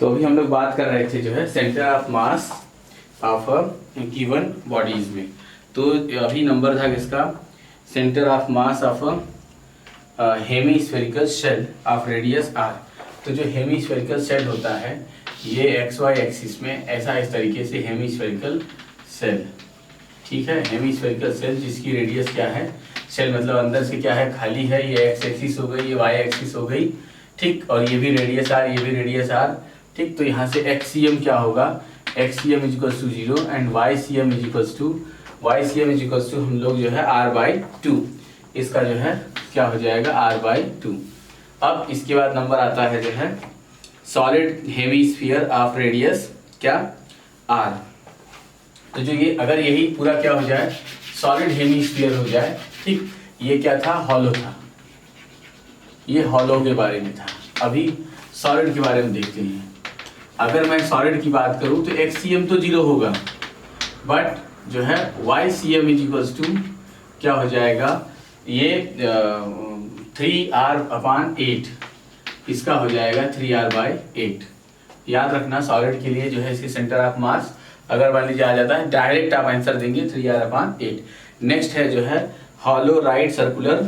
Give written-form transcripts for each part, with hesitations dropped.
तो अभी हम लोग बात कर रहे थे जो है centre of mass of given bodies में। तो अभी नंबर था किसका, centre of mass of hemispherical shell of radius R. तो जो हेमीस्फेरिकल शेल होता है ये एक्स वाई एक्सिस में ऐसा इस तरीके से हेमीस्फेरिकल शेल, ठीक है, हेमीस्फेरिकल शेल जिसकी रेडियस क्या है, शेल मतलब अंदर से क्या है, खाली है, ये एक्स एक्सिस हो गई, ये वाई एक्सिस हो गई, ठीक, और ये भी रेडियस आर, ये भी रेडियस आर, ठीक। तो यहाँ से एक्स सी एम क्या होगा, X C M is equals to 0 and Y C M is equals to हम लोग जो है r/2, इसका जो है क्या हो जाएगा r/2। अब इसके बाद नंबर आता है जो है सॉलिड हेमीस्फीयर ऑफ रेडियस क्या r। तो जो ये अगर यही पूरा क्या हो जाए, सॉलिड हेमीस्फीयर हो जाए, ठीक, ये क्या था, हॉलो था, ये हॉलो के बारे में था। अभी सॉलिड के बारे में देखते हैं। अगर मैं सॉलिड की बात करूं तो एक्स सी एम तो 0 होगा, बट जो है Y C M is equals to क्या हो जाएगा, ये 3r/8, इसका हो जाएगा 3r/8। याद रखना सॉलिड के लिए जो है इसके सेंटर ऑफ मास अगर मान लीजिए आ जाता है, डायरेक्ट आप आंसर देंगे 3r/8। नेक्स्ट है जो है hollow right circular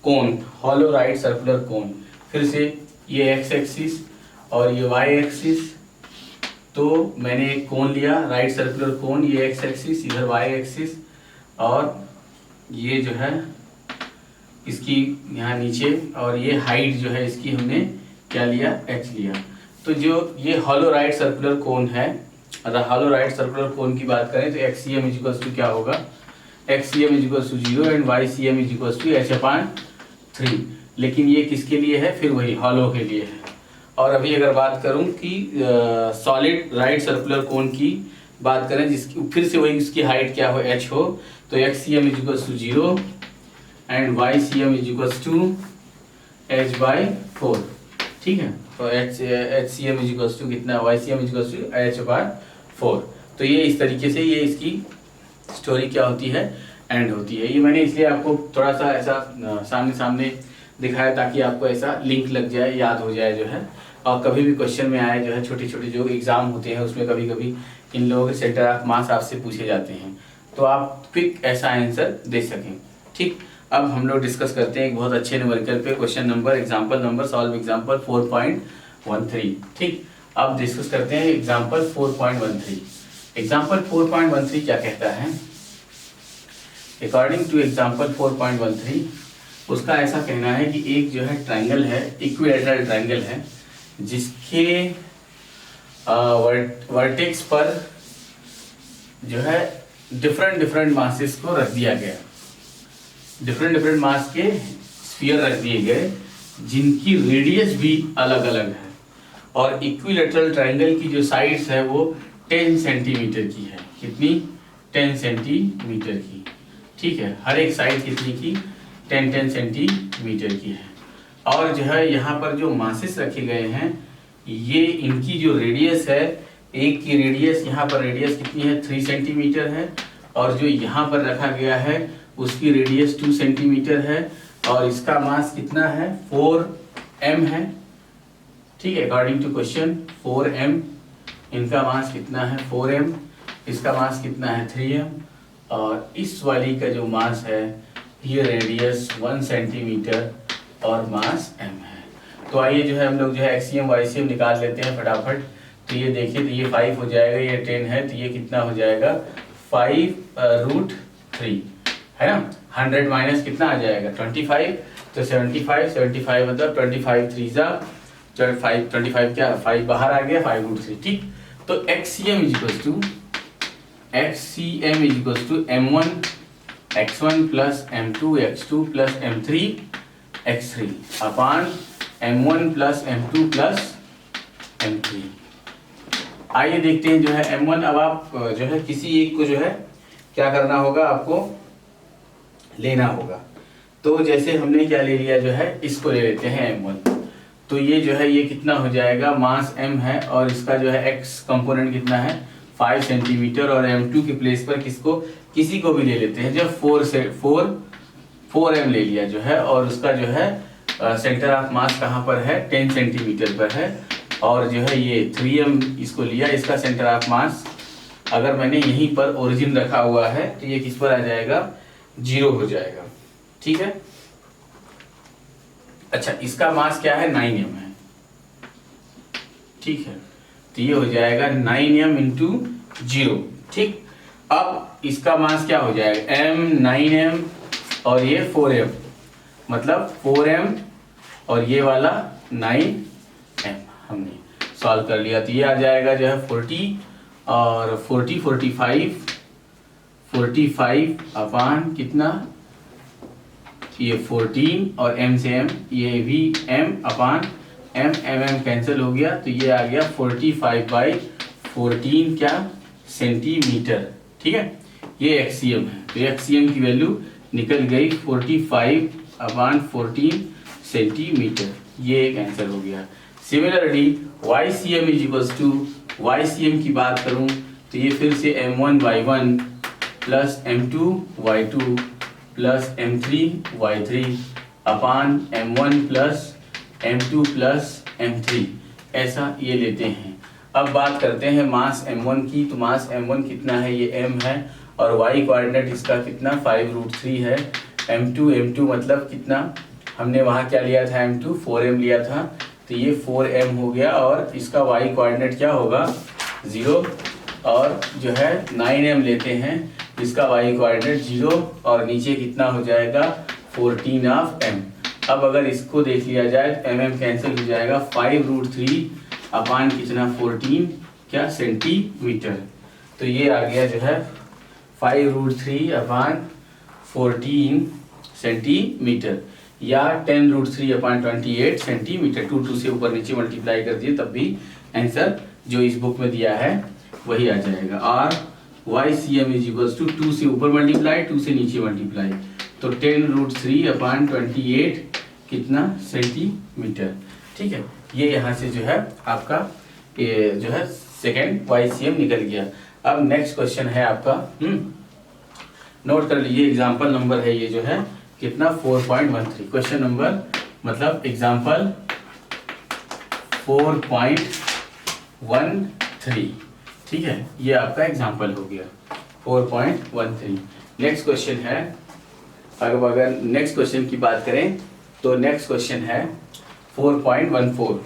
cone, hollow right circular cone. फिर से ये एक्स एक्सिस और ये वाई एक्सिस, तो मैंने एक कोन लिया राइट सर्कुलर कोन, ये एक्स एक्सिस, इधर वाई एक्सिस, और ये जो है इसकी यहाँ नीचे, और ये हाइट जो है इसकी हमने क्या लिया, एच लिया। तो जो ये हॉलो राइट सर्कुलर कोन है, अगर हॉलो राइट सर्कुलर कोन की बात करें तो X C M is equals to क्या होगा, X C M is equals to 0 and Y C M is equals to h/3। लेकिन ये किसके लिए है, फिर वही हॉलो के लिए है। और अभी अगर बात करूं कि सॉलिड राइट सर्कुलर कोन की बात करें जिसकी फिर से वही उसकी हाइट क्या हो, h हो, तो X C M is equals to 0 and Y C M is equals to h/4, ठीक है। तो H C M is equals to कितना, Y C M is equals to h/4। तो ये इस तरीके से ये इसकी स्टोरी क्या होती है, एंड होती है। ये मैंने इसलिए आपको थोड़ा सा ऐसा सामने सामने दिखाया ताकि आपको ऐसा लिंक लग जाए, याद हो जाए जो है, और कभी भी क्वेश्चन में आए जो है, छोटे छोटे जो एग्जाम होते हैं उसमें कभी कभी इन लोगों के सेंटर ऑफ मास आपसे पूछे जाते हैं, तो आप क्विक ऐसा आंसर दे सकें, ठीक। अब हम लोग डिस्कस करते हैं एक बहुत अच्छे न्यूमेरिकल पे, question number example number solve example 4.13, ठीक। अब डिस्कस करते हैं एग्जाम्पल 4.13। एग्जाम्पल 4.13 क्या कहता है, अकॉर्डिंग टू एग्जाम्पल 4.13 उसका ऐसा कहना है कि एक जो है ट्रायंगल है, इक्विलैटरल ट्रायंगल है, जिसके वर्टेक्स पर जो है डिफरेंट मासेस को रख दिया गया, डिफरेंट मास के स्फीयर रख दिए गए जिनकी रेडियस भी अलग अलग है, और इक्विलैटरल ट्रायंगल की जो साइड्स है वो 10 सेंटीमीटर की है। कितनी, 10 सेंटीमीटर की, ठीक है। हर एक साइड कितनी की, 10 सेंटीमीटर की है। और जो है यहाँ पर जो मासेस रखे गए हैं, ये इनकी जो रेडियस है, एक की रेडियस, यहाँ पर रेडियस कितनी है, 3 सेंटीमीटर है, और जो यहाँ पर रखा गया है उसकी रेडियस 2 सेंटीमीटर है, और इसका मास कितना है, 4m है, ठीक है। अकॉर्डिंग टू क्वेश्चन 4m, इनका मास कितना है, 4m, इसका मास कितना है, 3m, और इस वाली का जो मास है, ये रेडियस 1 सेंटीमीटर और मास m है। तो आइए जो है हम लोग जो है एक्सीएम वाईसीएम निकाल लेते हैं फटाफट। तो ये देखिए, तो ये 5 हो जाएगा, ये 10 है, तो ये कितना हो जाएगा, 5√3 है ना। 100 माइनस कितना आ जाएगा, 25, तो 75 मतलब 25 3 25 क्या, 5 बाहर आ गया, 5√3, ठीक। तो XCM is equals to m1 x1 plus m2 x2 plus m3 x3 upon m1 plus m2 plus m3। आइए देखते हैं जो है m1। अब आप जो है किसी एक को जो है क्या करना होगा, आपको लेना होगा। तो जैसे हमने क्या ले लिया, जो है इसको ले लेते हैं m1। तो ये जो है ये कितना हो जाएगा, मास m है, और इसका जो है x कंपोनेंट कितना है, 5 सेंटीमीटर, और m2 के प्लेस पर किसी को भी ले लेते हैं, जो 4m ले लिया जो है, और उसका जो है सेंटर ऑफ मास कहाँ पर है, 10 सेंटीमीटर पर है। और जो है ये 3m इसको लिया, इसका सेंटर ऑफ मास अगर मैंने यहीं पर ओरिजिन रखा हुआ है तो ये किस पर आ जाएगा, 0 हो जाएगा। ठीक है, अच्छा इसका मास क्या है, 9m है। ठीक है, तो ये हो जाएगा 9m इंटू 0। ठीक, अब इसका मास क्या हो जाएगा, m 9m और ये 4m, मतलब 4m और ये वाला 9m हमने सॉल्व कर लिया। तो ये आ जाएगा जो है 40 और 45 अपान कितना, ये 14 और m से m, ये भी m अपान m कैंसिल हो गया, तो ये आ गया 45/14 क्या, सेंटीमीटर। ठीक है, ये एक्सीएम है, तो एक्सीएम की वैल्यू निकल गई 45/14 सेंटीमीटर, ये एक आंसर हो गया। Similarly YCM is equals to, YCM की बात करूं तो ये फिर से m1y1 plus m2y2 plus m3y3 upon m1 plus m2 plus m3, ऐसा ये लेते हैं। अब बात करते हैं मास m1 की, तो मास m1 कितना है, ये m है और y कोऑर्डिनेट इसका कितना 5√3 है। m2 मतलब कितना, हमने वहाँ क्या लिया था, m2 4m लिया था, तो ये 4m हो गया और इसका y कोऑर्डिनेट क्या होगा 0, और जो है 9m लेते हैं, इसका y कोऑर्डिनेट 0 और नीचे कितना हो जाएगा 14 ऑफ m। अब अगर इसको देख लिया जाए तो mm कैंसिल हो जाएगा, 5√3 अपान कितना 14 क्या सेंटीमीटर, तो ये आ गया जो है 5√3 अपान 14 सेंटीमीटर या 10√3 अपान 28 सेंटीमीटर। 2 से ऊपर नीचे मल्टीप्लाई कर दिए तब भी आंसर जो इस बुक में दिया है वही आ जाएगा। और YCM इज इक्वल्स टू 2 से ऊपर मल्टीप्लाई 2 से नीचे मल्टीप्लाई, तो 10√3 अपान 28 कितना सेंटीमीटर। ठीक है, ये यहाँ से जो है आपका ये जो है सेकेंड YCM निकल गया। अब नेक्स्ट क्वेश्चन है आपका, नोट कर लीजिए, एग्जाम्पल नंबर है ये जो है कितना 4.13, क्वेश्चन नंबर मतलब एग्जाम्पल 4.13। ठीक है, ये आपका एग्जाम्पल हो गया 4.13। नेक्स्ट क्वेश्चन है, अगर नेक्स्ट क्वेश्चन की बात करें तो नेक्स्ट क्वेश्चन है 4.14।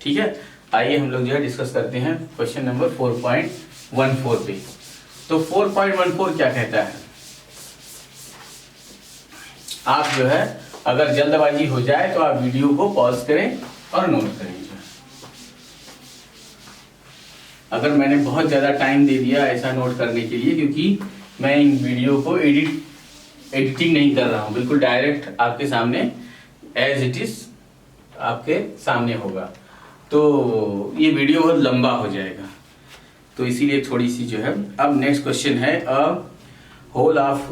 ठीक है, आइए हम लोग जो है डिस्कस करते हैं क्वेश्चन नंबर 4.14 पे। तो 4.14 क्या कहता है, आप जो है अगर जल्दबाजी हो जाए तो आप वीडियो को पॉज करें और नोट करें। अगर मैंने बहुत ज़्यादा टाइम दे दिया ऐसा नोट करने के लिए, क्योंकि मैं इन वीडियो को एडिटिंग नहीं कर रहा हूँ, बिल्कुल डायरेक्ट आपके सामने एज इट इज आपके सामने होगा, तो ये वीडियो बहुत लंबा हो जाएगा, तो इसीलिए थोड़ी सी जो है। अब नेक्स्ट क्वेश्चन है, a hole of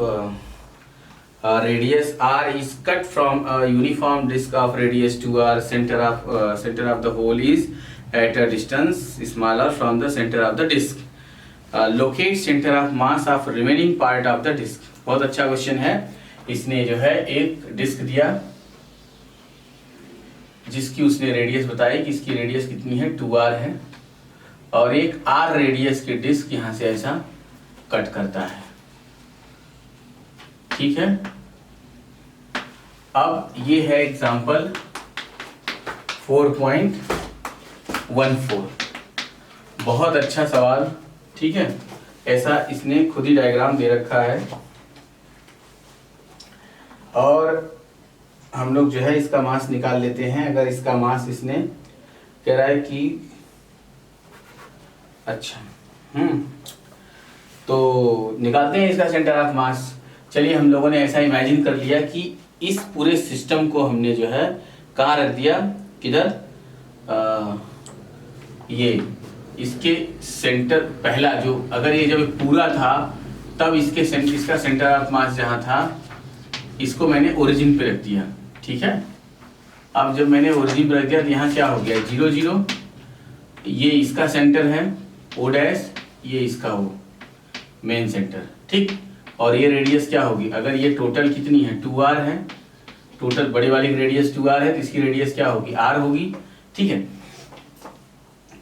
radius r is cut from a uniform disk of radius 2r, center of the hole is at a distance smaller from the center of the disk, locate center of mass of remaining part of the disk। बहुत अच्छा question है। इसने जो है एक disc दिया जिसकी उसने रेडियस बताई कि इसकी रेडियस कितनी है 2r है, और एक r रेडियस के डिस्क यहां से ऐसा कट करता है। ठीक है, अब ये है एग्जाम्पल 4.14, बहुत अच्छा सवाल। ठीक है, ऐसा इसने खुद ही डायग्राम दे रखा है और हम लोग जो है इसका मास निकाल लेते हैं। अगर इसका मास इसने कह रहा है कि अच्छा तो निकालते हैं इसका सेंटर ऑफ मास। चलिए, हम लोगों ने ऐसा इमेजिन कर लिया कि इस पूरे सिस्टम को हमने जो है कहाँ रख दिया, किधर, ये इसके सेंटर पहला जो, अगर ये जब पूरा था तब इसका सेंटर ऑफ मास जहाँ था इसको मैंने ओरिजिन पे रख दिया। ठीक है, अब जब मैंने ओरिजिन पे रख दिया तो यहाँ क्या हो गया 0 0, ये इसका सेंटर है O डैश, ये इसका O मेन सेंटर। ठीक, और ये रेडियस क्या होगी, अगर ये टोटल कितनी है 2r है, टोटल बड़े वाली की रेडियस 2r है तो इसकी रेडियस क्या होगी r होगी। ठीक है,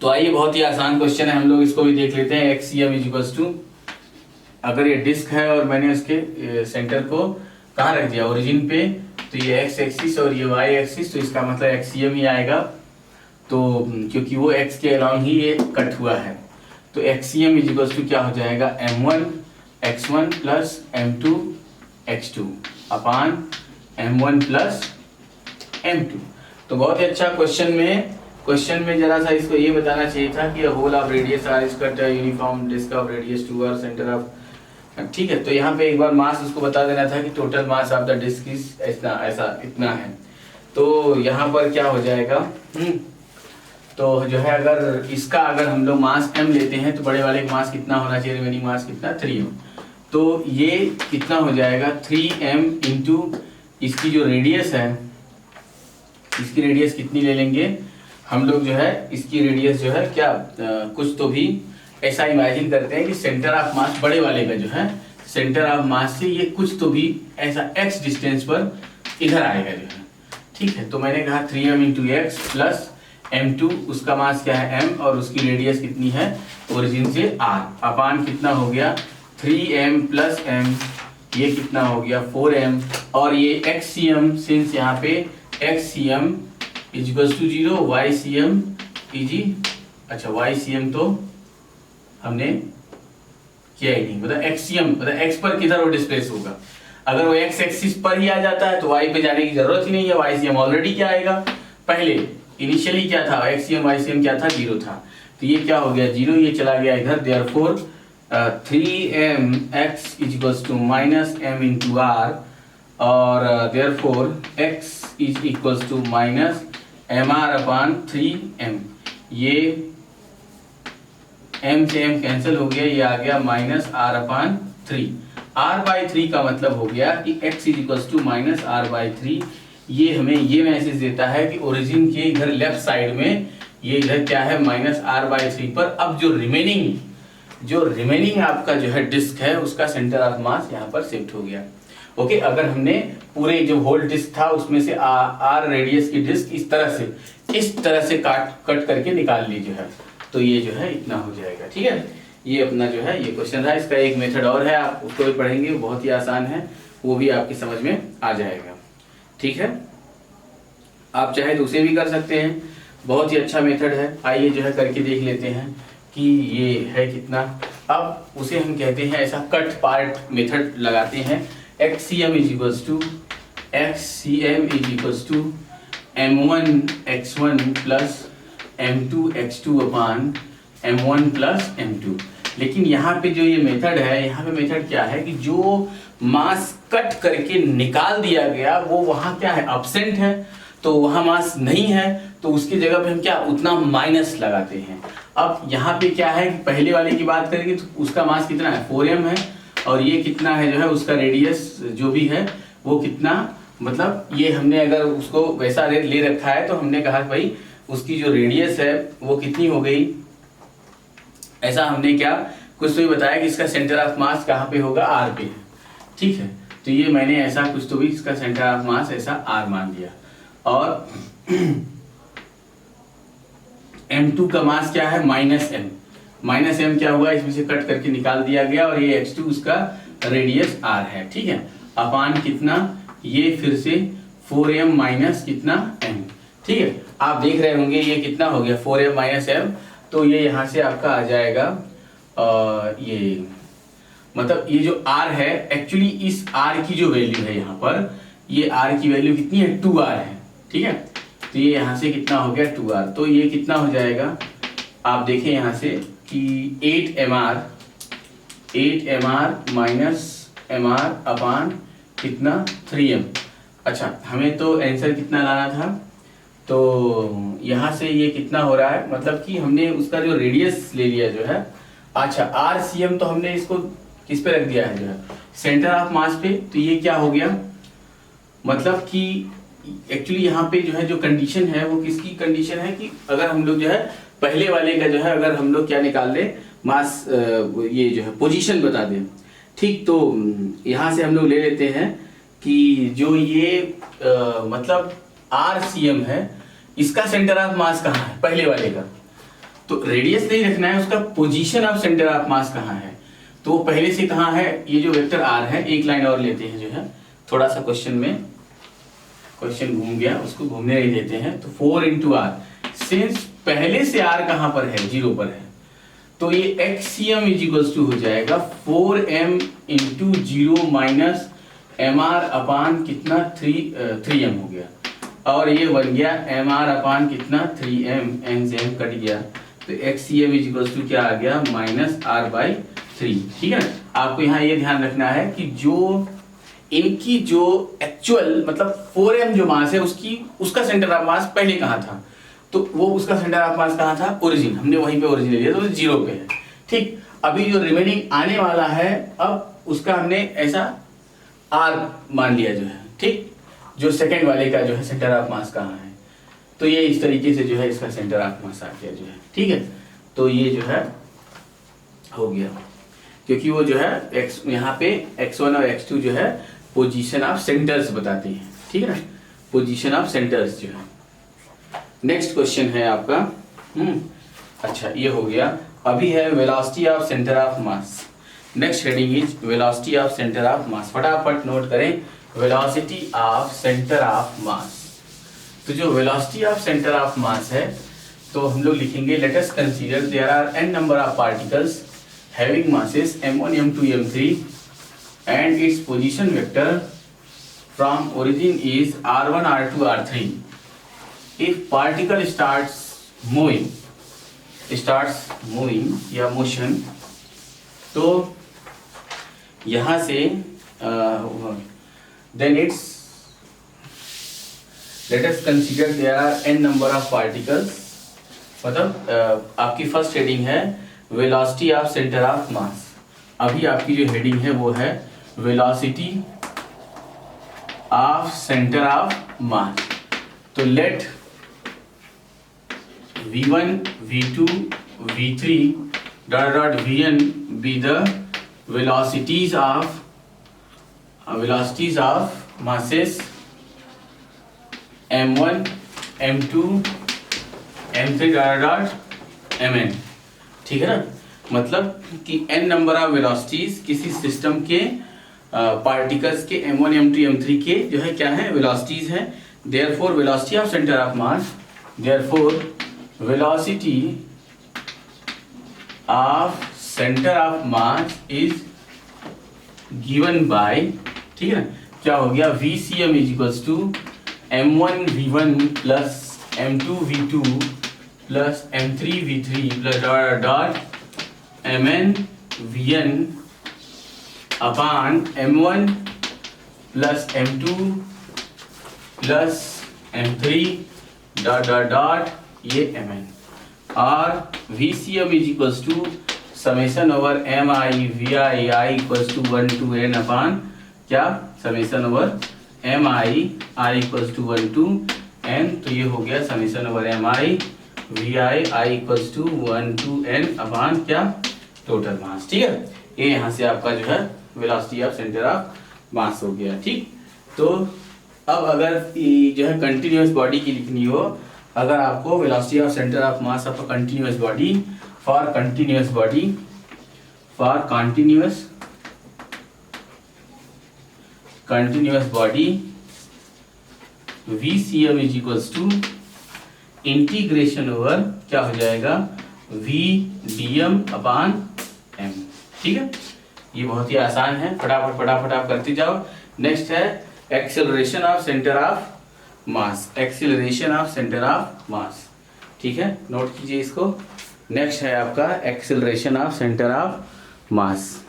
तो आइए, बहुत ही आसान क्वेश्चन है, हम लोग इसको भी देख लेते हैं। एक्सीएम इज इक्वल्स टू, अगर ये डिस्क है और मैंने उसके सेंटर को कहाँ रख दिया, ओरिजिन पे, तो ये एक्स एक्सिस और ये वाई एक्सिस, तो इसका मतलब एक्सीएम ही आएगा। तो क्योंकि वो एक्स के अलॉन्ग ही ये कट हुआ है, तो एक्सीएम इज इक्वल्स टू क्या हो जाएगा, m1 x1 plus m2 x2 upon m1 plus m2। तो बहुत ही अच्छा क्वेश्चन में जरा सा इसको ये बताना चाहिए था कि hole of radius R is cut uniform disc of radius two R centre of, ठीक है। तो यहाँ पे एक बार मास उसको बता देना था कि total mass of the disc is ऐसा इतना है। तो यहाँ पर क्या हो जाएगा, तो जो है अगर इसका अगर हम लोग मास m लेते हैं तो बड़े वाले का मास कितना होना चाहिए, रिमेनिंग मास कितना, 3m। तो ये कितना हो जाएगा 3m इंटू इसकी जो रेडियस है, इसकी रेडियस कितनी ले लेंगे हम लोग, जो है इसकी रेडियस जो है क्या कुछ तो भी ऐसा इमेजिन करते हैं कि सेंटर ऑफ मास बड़े वाले का जो है सेंटर ऑफ मास से ये कुछ तो भी ऐसा x डिस्टेंस पर इधर आएगा जो है, ठीक है। तो मैंने कहा 3m into x plus m2, उसका मास क्या है m और उसकी रेडियस कितनी है ओरिजिन से r, अपान कितना हो गया 3m प्लस m, ये कितना हो गया 4m, और ये xcm सिंस यहाँ पे xcm is equals to 0, ycm is, अच्छा ycm तो हमने किया ही नहीं, मतलब xcm मतलब x पर किधर वो डिस्प्लेस होगा, अगर वो x एक्सिस पर ही आ जाता है तो y पे जाने की जरूरत ही नहीं है, ycm ऑलरेडी क्या आएगा, पहले इनिशियली क्या था xcm ycm क्या था, 0 था, तो ये क्या हो गया 0, ये चला गया इधर, therefore 3mx is equals to minus m into r, और therefore x is equals to minus mr upon 3m, ये m से m कैंसिल हो गया, ये आ गया minus r upon 3, r by 3 का मतलब हो गया कि x is equals to minus r by 3। ये हमें ये मैसेज देता है कि ओरिजिन के इधर लेफ्ट साइड में ये इधर क्या है माइनस r बाई 3 पर, अब जो रिमेनिंग आपका जो है डिस्क है उसका सेंटर ऑफ मास यहाँ पर शिफ्ट हो गया। ओके, अगर हमने पूरे जो होल डिस्क था उसमें से r रेडियस की डिस्क इस तरह से कट करके निकाल ली जो है, तो ये जो है इतना हो जाएगा, ठीक है। ये अपना जो है ये क्वेश्चन था, इसका एक मेथड और है, आप उसको भी पढ़ेंगे, बहुत ही आसान है, वो भी आपकी समझ में आ जाएगा, ठीक है। आप चाहे तो उसे भी कर सकते हैं, बहुत ही अच्छा मेथड है। आइए जो है करके देख लेते हैं कि ये है कितना। अब उसे हम कहते हैं ऐसा कट पार्ट मेथड लगाते हैं। XCM is equals to m1 x1 plus m2 x2 upon m1 plus m2। लेकिन यहाँ पे जो ये मेथड है, यहाँ पे मेथड क्या है कि जो मास कट करके निकाल दिया गया वो वहाँ क्या है, एब्सेंट है, तो वहाँ मास नहीं है, तो उसकी जगह पे हम क्या उतना माइनस लगाते हैं। अब यहाँ पे क्या है कि पहले वाले की बात करेंगे तो उसका मास कितना है 4m है, और ये कितना है जो है उसका रेडियस जो भी है वो कितना, मतलब ये हमने अगर उसको वैसा ले रखा है तो हमने कहा भाई उसकी जो रेडियस है वो कितनी हो गई, ऐसा हमने क्या कुछ तो ही बताया कि इसका सेंटर ऑफ मास कहाँ पे होगा, r पे, ठीक है। तो ये मैंने ऐसा कुछ तो भी इसका सेंटर ऑफ मास ऐसा r मान दिया, और m2 का मास क्या है माइनस m क्या हुआ, इसमें से कट करके निकाल दिया गया, और ये x2 उसका रेडियस r है, ठीक है, अपान कितना, ये फिर से 4m माइनस कितना m, ठीक है। आप देख रहे होंगे ये कितना हो गया 4m माइनस m, तो ये यहाँ से आपका आ जाएगा ये मतलब ये जो r है एक्चुअली इस r की जो वैल्यू है यहाँ पर, ये r की वैल्यू कितनी है 2r है, ठीक है। तो ये यहाँ से कितना हो गया 2r, तो ये कितना हो जाएगा, आप देखें यहाँ से कि 8mr माइनस mr अपान कितना 3m। अच्छा, हमें तो आंसर कितना लाना था, तो यहाँ से ये कितना हो रहा है, मतलब कि हमने उसका जो रेडियस ले लिया जो है, अच्छा RCM तो हमने इसको किस पे रख दिया है जो है सेंटर ऑफ मास पे, तो ये क्या हो गया, मतलब कि एक्चुअली यहाँ पे जो है जो कंडीशन है वो किसकी कंडीशन है कि अगर हम लोग जो है पहले वाले का जो है अगर हम लोग क्या निकाल दें मास, ये जो है पोजीशन बता दें, ठीक। तो यहाँ से हम लोग ले लेते हैं कि जो ये मतलब RCM है इसका सेंटर ऑफ मास कहाँ है पहले वाले का, तो रेडियस नहीं रखना है, उसका पोजीशन ऑफ सेंटर ऑफ मास कहाँ है, तो वो पहले से कहाँ है, ये जो वेक्टर आर है, एक लाइन और लेते हैं जो है, थोड़ा सा क्वेश्चन घूम गया, उसको घूमने नहीं देते हैं। तो 4 इंटू आर, सिंस पहले से आर कहाँ पर है, 0 पर है, तो ये एक्सीएम इज इक्वल्स टू हो जाएगा 4m into 0 minus M R upon कितना 3m हो गया, और ये बन गया एम आर अपान कितना 3m, एन से एम कट गया, तो एक्सीएम इज इक्वल्स टू क्या आ गया माइनस r बाई 3। ठीक है ना, आपको यहाँ ये ध्यान रखना है कि जो इनकी जो एक्चुअल मतलब 4m जो मास है उसका सेंटर ऑफ मास पहले कहाँ था, तो वो उसका सेंटर ऑफ मास कहाँ था, ओरिजिन, हमने वहीं पे ओरिजिन ले लिया, तो 0 पे है। ठीक, अभी जो रिमेनिंग आने वाला है, अब उसका हमने ऐसा r मान लिया जो है। ठीक, जो सेकंड वाले का जो है सेंटर ऑफ मास कहाँ है, तो ये इस तरीके से जो है इसका सेंटर ऑफ मास आ गया जो है। ठीक है, तो ये जो है हो गया, क्योंकि वो जो है x यहाँ पे x1 और x2 जो है पोजीशन ऑफ सेंटर्स बताते हैं। ठीक है ना, पोजीशन ऑफ सेंटर्स जो है। नेक्स्ट क्वेश्चन है आपका, अच्छा ये हो गया। अभी है velocity of centre of mass. Next heading is velocity of centre of mass. फटाफट नोट करें, velocity of centre of mass. तो जो velocity of centre of mass है, तो हम लोग लिखेंगे, let us consider there are n number of particles having masses m1 m2 m3 and its position vector from origin is r1 r2 r3. If particle starts moving या motion, तो यहाँ से then it's, let us consider there are n number of particles, मतलब आपकी first heading है velocity of centre of mass. अभी आपकी जो हेडिंग है वो है velocity of centre of mass. तो let v1 v2 v3 dot vn be the velocities of masses m1 m2 m3 dot mn। ठीक है ना, मतलब कि n नंबर ऑफ वेलोसिटीज किसी सिस्टम के पार्टिकल्स के m1 m2 m3 के जो है क्या है, वेलोसिटीज है। Therefore velocity of centre of mass, therefore velocity of centre of mass is given by, ठीक है ना, क्या हो गया, VCM is equals to m1 v1 plus m2 v2 plus m3 v3 plus dot mn vn upon m1 plus m2 plus m3 dot ये mn, और VCM is equals to summation over mi vi I equals to 1 to n upon क्या, summation over mi I equals to 1 to n। तो ये हो गया summation over mi vi I equals to 1 to n upon क्या, total मास। ठीक है, ये यहाँ से आपका जो है वेलोसिटी ऑफ सेंटर ऑफ मास हो गया। ठीक, तो अब अगर जो है कंटिन्यूअस बॉडी की लिखनी हो, अगर आपको velocity of centre of mass of continuous body for continuous body VCM is equals to integration over क्या हो जाएगा, V dm अपान m। ठीक है, ये बहुत ही आसान है, फटाफट आप करते जाओ। नेक्स्ट है acceleration of centre of mass, acceleration of centre of मास। ठीक है, नोट कीजिए इसको। नेक्स्ट है आपका acceleration of centre of mass.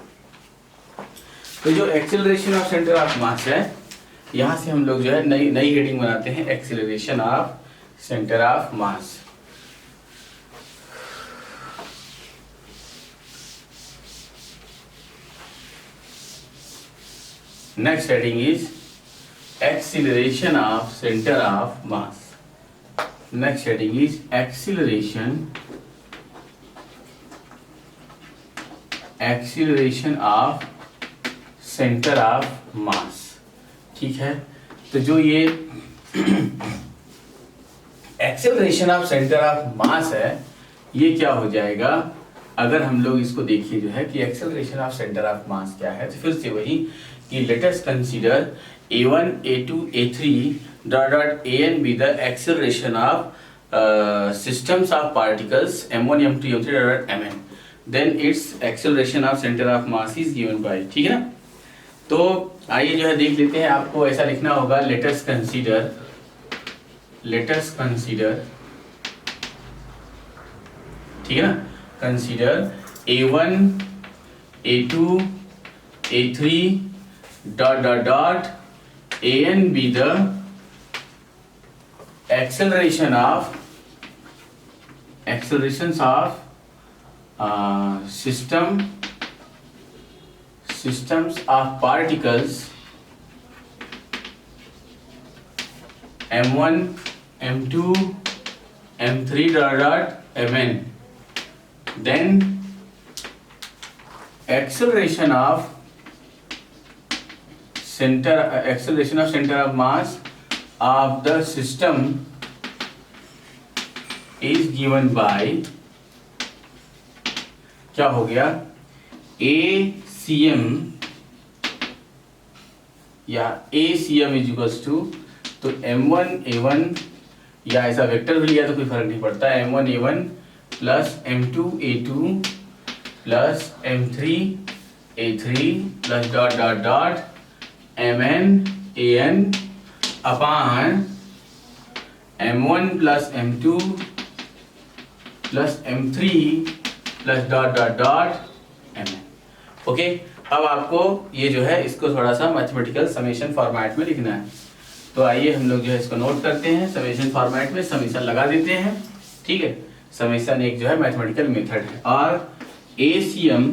तो जो acceleration of centre of mass है, यहाँ से हम लोग जो है नई हेडिंग बनाते हैं, acceleration of centre of mass. Next heading is acceleration of centre of mass. Next heading is acceleration of centre of मास। ठीक है, तो जो ये acceleration of centre of mass है, ये क्या हो जाएगा, अगर हम लोग इसको देखिए जो है कि एक्सेलरेशन ऑफ सेंटर ऑफ मास क्या है, तो फिर से वही कि late us consider a1 a2 a3 dot dot an be the acceleration of systems of particles m1 m2 m3 dot mn, then its acceleration of center of mass is given by, ठीक है ना। तो आइए जो है देख लेते हैं, आपको ऐसा लिखना होगा let us consider ठीक है ना, consider a1 a2 a3 dot dot dot an be the accelerations of systems of particles m1 m2 m3 dot dot mn, then acceleration of center of mass of the system is given by, क्या हो गया, ACM या ACM is equals to, तो M1 A1 या ऐसा vector भी लिया तो कोई फर्क नहीं पड़ता, M1 A1 plus M2 A2 plus M3 A3 plus dot dot dot MN AN upon M1 plus M2 plus M3 plus dot dot dot MN। Okay, अब आपको ये जो है इसको थोड़ा सा मैथमेटिकल समेशन फॉर्मेट में लिखना है, तो आइए हम लोग जो है इसको नोट करते हैं, समेशन फॉर्मेट में समेशन लगा देते हैं, ठीक है। समेशन एक जो है मैथमेटिकल मेथड है, और ACM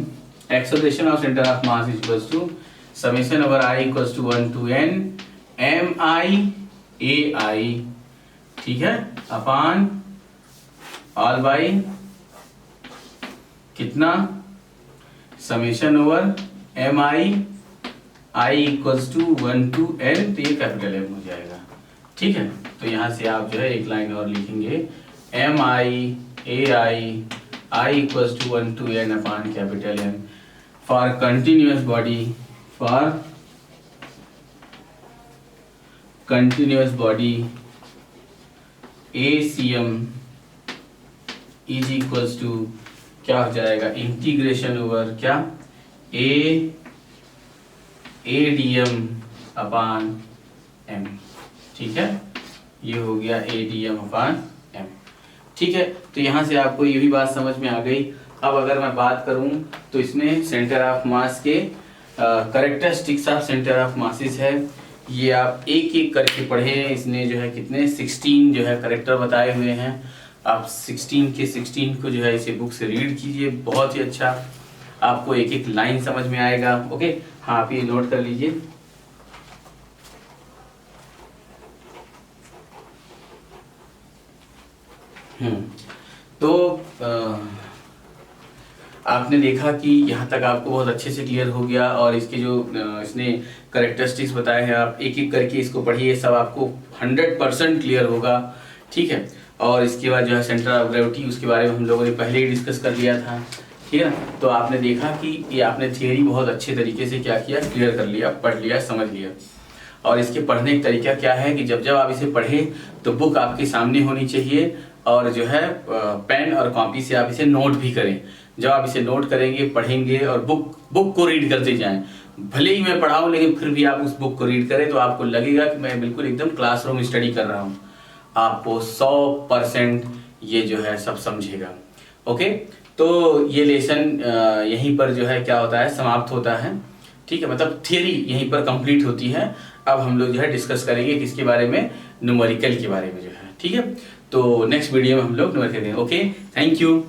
acceleration of centre of mass is equals to summation over I equals to 1 to n MI AI, ठीक है, अपान ऑल बाई कितना, summation over MI I equals to 1 to n, तो ये capital M हो जाएगा, ठीक है। तो यहाँ से आप जो है एक लाइन और लिखेंगे MI AI I equals to 1 to n upon capital M for continuous body ACM is equals to क्या हो जाएगा, इंटीग्रेशन ओवर क्या ADM अपान M, ठीक है, ये हो गया ADM अपान M, ठीक है। तो यहाँ से आपको ये भी बात समझ में आ गई। अब अगर मैं बात करूँ तो इसमें सेंटर ऑफ मास के characteristics of centre of masses है, ये आप एक एक करके पढ़ें। इसने जो है कितने 16 जो है करेक्टर बताए हुए हैं, आप 16 के 16 को जो है इसे बुक से रीड कीजिए, बहुत ही अच्छा आपको एक एक लाइन समझ में आएगा। ओके, हाँ आप ये नोट कर लीजिए। तो आपने देखा कि यहाँ तक आपको बहुत अच्छे से क्लियर हो गया, और इसके जो इसने करेक्टरिस्टिक्स बताए हैं आप एक एक करके इसको पढ़िए, सब आपको 100% क्लियर होगा, ठीक है। और इसके बाद जो है सेंटर ऑफ ग्रेविटी, उसके बारे में हम लोगों ने पहले ही डिस्कस कर लिया था, ठीक है ना। तो आपने देखा कि ये आपने थियरी बहुत अच्छे तरीके से क्या किया, क्लियर कर लिया, पढ़ लिया, समझ लिया। और इसके पढ़ने का तरीका क्या है कि जब जब आप इसे पढ़ें तो बुक आपके सामने होनी चाहिए, और जो है पेन और कॉपी से आप इसे नोट भी करें। जब आप इसे नोट करेंगे, पढ़ेंगे और बुक को रीड करते जाएं, भले ही मैं पढ़ाऊं लेकिन फिर भी आप उस बुक को रीड करें, तो आपको लगेगा कि मैं बिल्कुल एकदम क्लासरूम स्टडी कर रहा हूं। आपको 100% ये जो है सब समझेगा। ओके, तो ये लेसन यहीं पर जो है क्या होता है, समाप्त होता है, ठीक है। मतलब थियरी यहीं पर कंप्लीट होती है। अब हम लोग जो है डिस्कस करेंगे किसके बारे में, न्यूमेरिकल के बारे में जो है, ठीक है। तो नेक्स्ट वीडियो में हम लोग न्यूमेरिकल करेंगे। Okay, thank you.